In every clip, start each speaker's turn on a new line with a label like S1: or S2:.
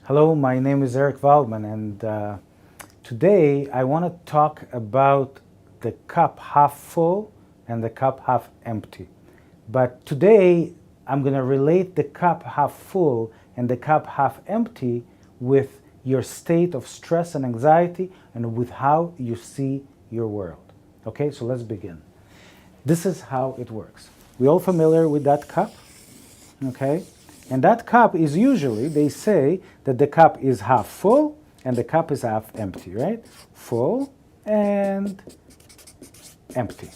S1: Hello, my name is Eric Waldman, and today I want to talk about the cup half full and the cup half empty. But today I'm going to relate the cup half full and the cup half empty with your state of stress and anxiety and with how you see your world. Okay, so let's begin. This is how it works. We all familiar with that cup? Okay? And that cup is usually, they say that the cup is half full and the cup is half empty, right? Full and empty.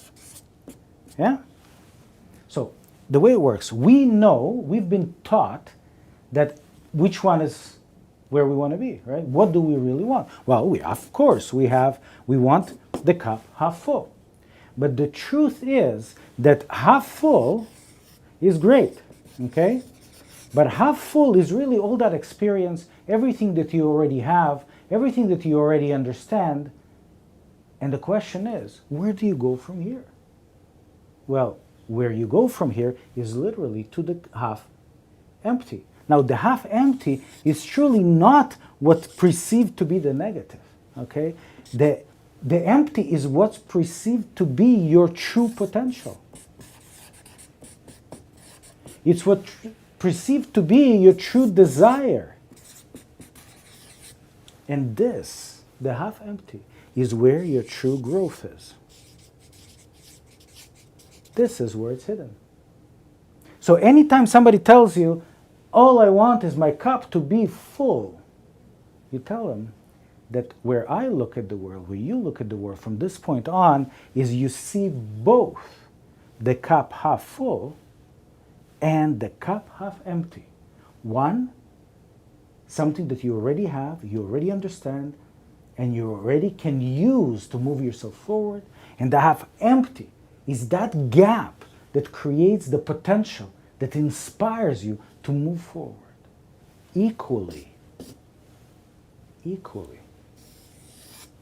S1: Yeah? So the way it works, we know, we've been taught that which one is where we want to be, right? What do we really want? Well, of course, we want the cup half full. But the truth is that half full is great, okay? But half full is really all that experience, everything that you already have, everything that you already understand. And the question is, where do you go from here? Well, where you go from here is literally to the half empty. Now, the half empty is truly not what's perceived to be the negative, okay? The empty is what's perceived to be your true potential. It's what perceived to be your true desire. And this, the half empty, is where your true growth is. This is where it's hidden. So anytime somebody tells you, all I want is my cup to be full, you tell them that where I look at the world, where you look at the world from this point on, is you see both the cup half full and the cup half empty. One, something that you already have, you already understand, and you already can use to move yourself forward. And the half empty is that gap that creates the potential that inspires you to move forward. Equally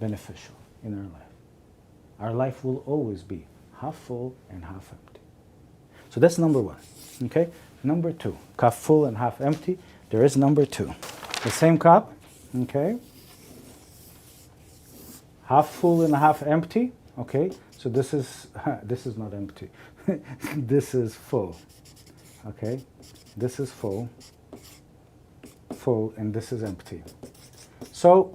S1: beneficial in our life. Our life will always be half full and half empty. So that's number one. Okay? Number two, cup full and half empty. There is number two. The same cup, okay? Half full and half empty, okay? So this is not empty. This is full, okay? This is full, and this is empty. So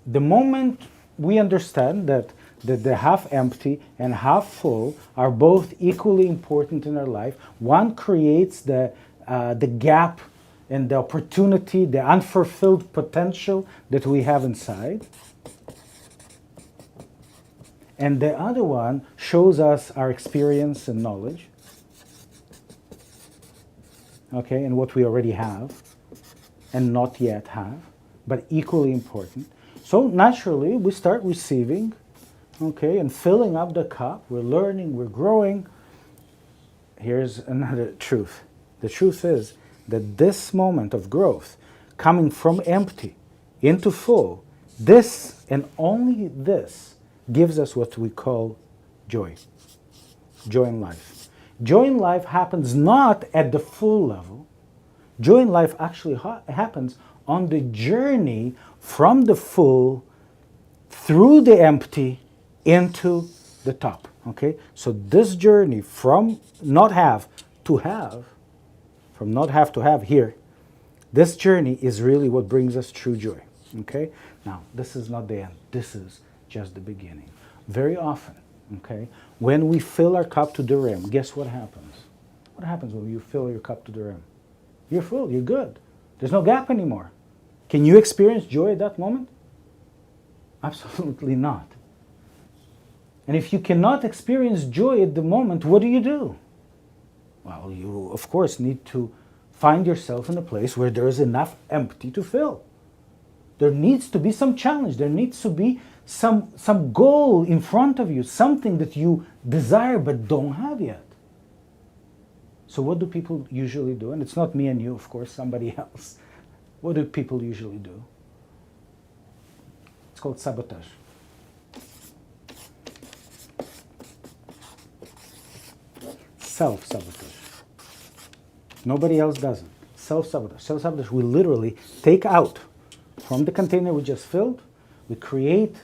S1: the moment we understand that the half empty and half full are both equally important in our life, one creates the gap and the opportunity, the unfulfilled potential that we have inside. And the other one shows us our experience and knowledge, okay, and what we already have and not yet have, but equally important. So naturally, we start receiving, okay, and filling up the cup. We're learning, we're growing. Here's another truth. The truth is that this moment of growth, coming from empty into full, this and only this gives us what we call joy. Joy in life. Joy in life happens not at the full level. Joy in life actually happens on the journey from the full through the empty into the top. Okay? So this journey from not have to have, from not have to have here, this journey is really what brings us true joy. Okay? Now, this is not the end. This is just the beginning. Very often, okay, when we fill our cup to the rim, guess what happens? What happens when you fill your cup to the rim? You're full, you're good. There's no gap anymore. Can you experience joy at that moment? Absolutely not. And if you cannot experience joy at the moment, what do? Well, you, of course, need to find yourself in a place where there is enough empty to fill. There needs to be some challenge. There needs to be some goal in front of you, something that you desire but don't have yet. So what do people usually do? And it's not me and you, of course, somebody else. What do people usually do? It's called sabotage. Self-sabotage. Nobody else does it. self-sabotage. Self-sabotage, we literally take out from the container we just filled, we create,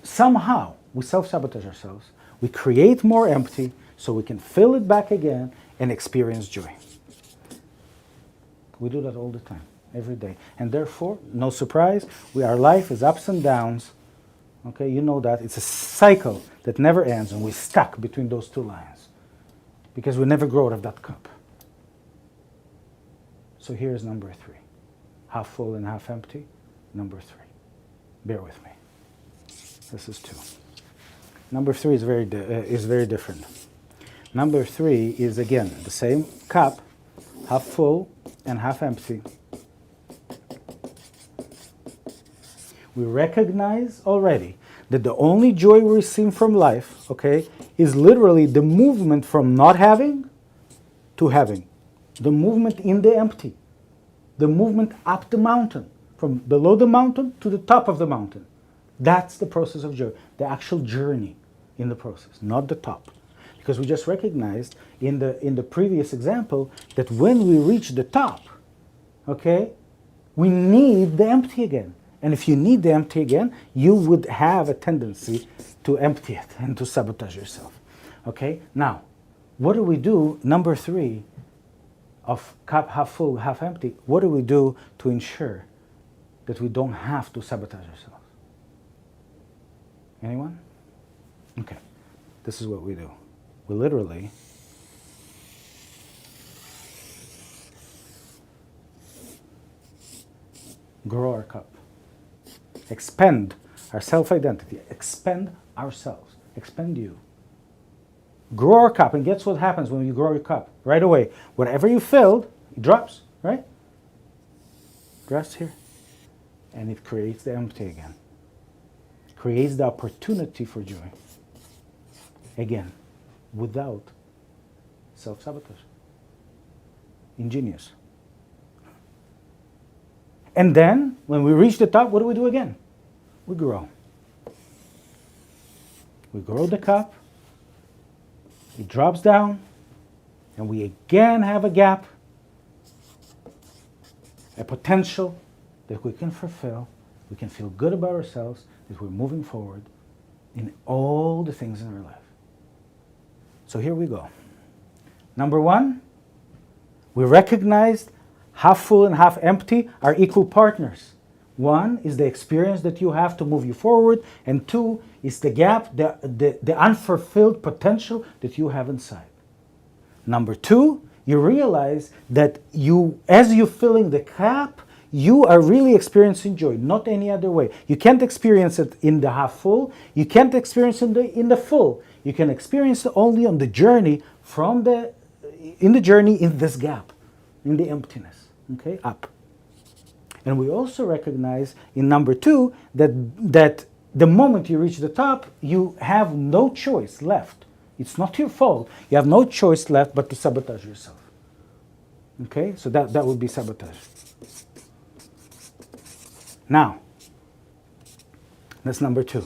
S1: somehow, we self-sabotage ourselves. We create more empty so we can fill it back again and experience joy. We do that all the time, every day. And therefore, no surprise, our life is ups and downs. Okay, you know that. It's a cycle that never ends, and we're stuck between those two lines because we never grow out of that cup. So here's number 3. Half full and half empty. Number 3. Bear with me. This is 2. Number 3 is very different. Number 3 is, again, the same cup, half full and half empty. We recognize already that the only joy we receive from life, okay, is literally the movement from not having to having. The movement in the empty. The movement up the mountain. From below the mountain to the top of the mountain. That's the process of joy. The actual journey in the process, not the top. Because we just recognized in the previous example that when we reach the top, okay, we need the empty again. And if you need the empty again, you would have a tendency to empty it and to sabotage yourself. Okay? Now, what do we do? Number 3 of cup half full, half empty. What do we do to ensure that we don't have to sabotage ourselves? Anyone? Okay. This is what we do. We literally grow our cup. Expand our self-identity. Expand ourselves. Expand you. Grow our cup. And guess what happens when you grow your cup? Right away. Whatever you filled, it drops, right? Drops here. And it creates the empty again. Creates the opportunity for joy. Again, without self-sabotage. Ingenious. And then, when we reach the top, what do we do again? We grow. We grow the cup, it drops down, and we again have a gap, a potential that we can fulfill, we can feel good about ourselves, that we're moving forward in all the things in our life. So here we go. Number 1, we recognized half full and half empty are equal partners. 1 is the experience that you have to move you forward, and 2 is the gap, the unfulfilled potential that you have inside. Number 2, you realize that as you're filling the cup, you are really experiencing joy, not any other way. You can't experience it in the half full. You can't experience it in the full. You can experience it only on the journey in this gap, in the emptiness, okay, up. And we also recognize in number 2 that the moment you reach the top, you have no choice left. It's not your fault. You have no choice left but to sabotage yourself. Okay, so that would be sabotage. Now, that's number 2.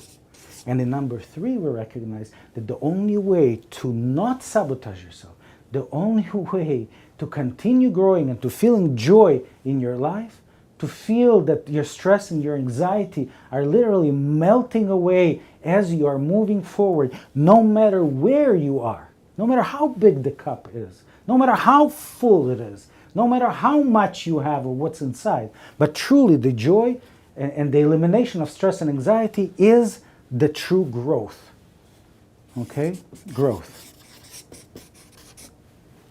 S1: And in number 3, we recognize that the only way to not sabotage yourself, the only way to continue growing and to feeling joy in your life, to feel that your stress and your anxiety are literally melting away as you are moving forward, no matter where you are, no matter how big the cup is, no matter how full it is, no matter how much you have or what's inside, but truly the joy and the elimination of stress and anxiety is the true growth. Okay? Growth.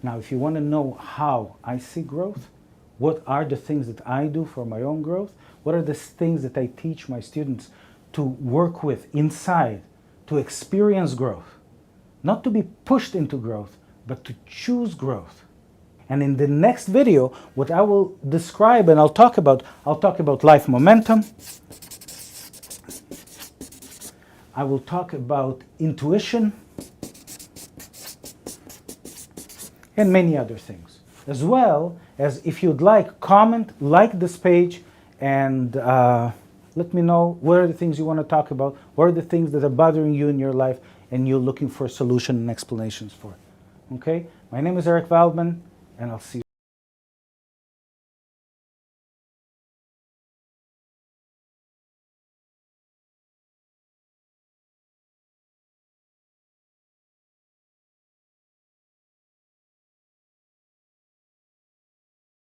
S1: Now, if you want to know how I see growth, what are the things that I do for my own growth, what are the things that I teach my students to work with inside, to experience growth, not to be pushed into growth, but to choose growth. And in the next video, what I will describe and I'll talk about life momentum. I will talk about intuition and many other things. As well as, if you'd like, comment, like this page, and let me know what are the things you want to talk about, what are the things that are bothering you in your life and you're looking for a solution and explanations for. Okay? My name is Eric Waldman, and I'll see you.